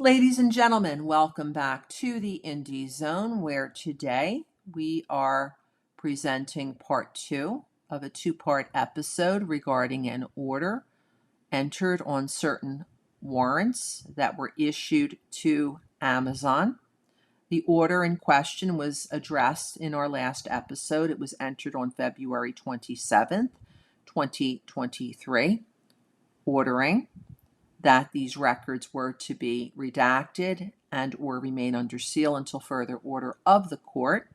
Ladies and gentlemen, welcome back to the Indie Zone, where today we are presenting part two of a two-part episode regarding an order entered on certain warrants that were issued to Amazon. The order in question was addressed in our last episode. It was entered on February 27th, 2023, ordering that these records were to be redacted and or remain under seal until further order of the court.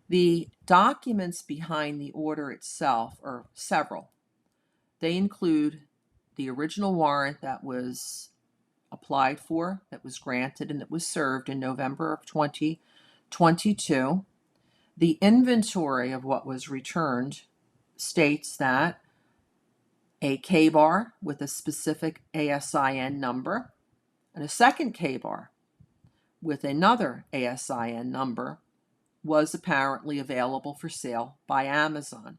The documents behind the order itself are several. They include the original warrant that was applied for, that was granted, and that was served in November of 2022. The inventory of what was returned states that a K-bar with a specific ASIN number and a second K-bar with another ASIN number was apparently available for sale by Amazon.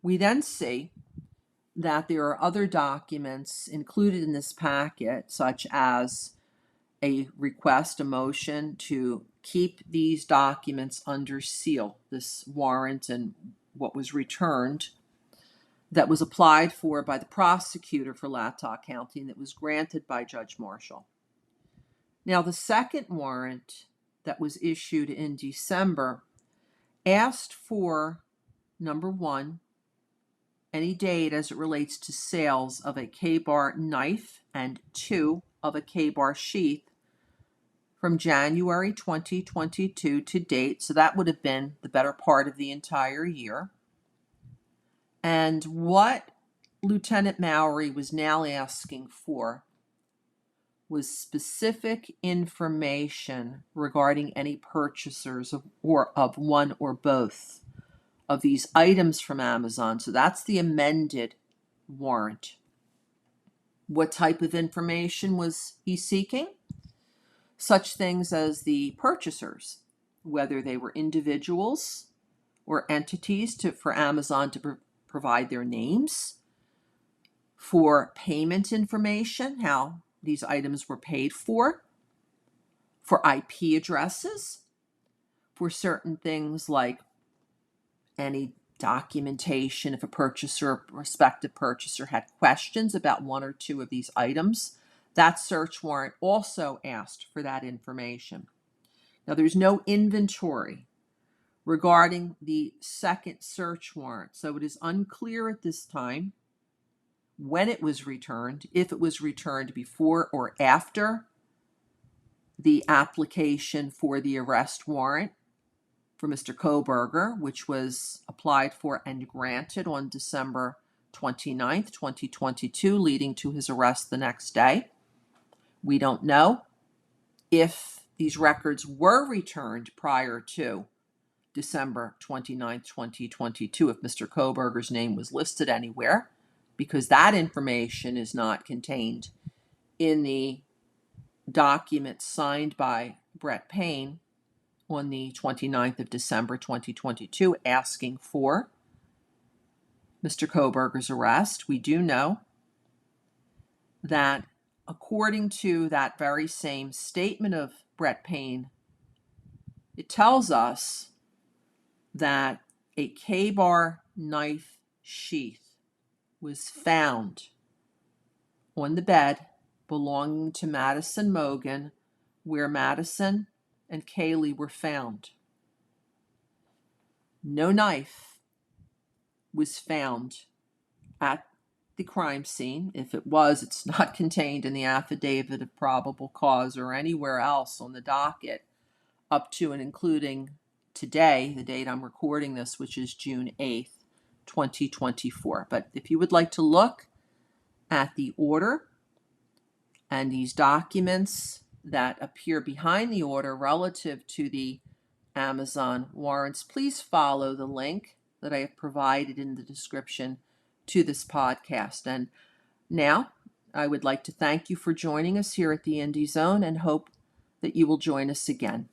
We then see that there are other documents included in this packet, such as a request, a motion to keep these documents under seal, this warrant and what was returned, that was applied for by the prosecutor for Latah County and that was granted by Judge Marshall. Now, the second warrant that was issued in December asked for, number one, any date as it relates to sales of a K-bar knife, and two, of a K-bar sheath from January 2022 to date. So that would have been the better part of the entire year. And what Lieutenant Mowry was now asking for was specific information regarding any purchasers of one or both of these items from Amazon. So that's the amended warrant. What type of information was he seeking? Such things as the purchasers, whether they were individuals or entities for Amazon to provide their names, for payment information, how these items were paid for IP addresses, for certain things like any documentation if a purchaser or prospective purchaser had questions about one or two of these items. That search warrant also asked for that information. Now, there's no inventory regarding the second search warrant, so it is unclear at this time when it was returned, if it was returned before or after the application for the arrest warrant for Mr. Kohberger, which was applied for and granted on December 29th, 2022, leading to his arrest the next day. We don't know if these records were returned prior to December 29th, 2022, if Mr. Kohberger's name was listed anywhere, because that information is not contained in the document signed by Brett Payne on the 29th of December, 2022, asking for Mr. Kohberger's arrest. We do know that according to that very same statement of Brett Payne, it tells us that a K-bar knife sheath was found on the bed belonging to Madison Mogan, where Madison and Kaylee were found. No knife was found at the crime scene. If it was, it's not contained in the affidavit of probable cause or anywhere else on the docket up to and including today, the date I'm recording this, which is June 8th, 2024. But if you would like to look at the order and these documents that appear behind the order relative to the Amazon warrants, please follow the link that I have provided in the description to this podcast. And now I would like to thank you for joining us here at the Indie Zone and hope that you will join us again.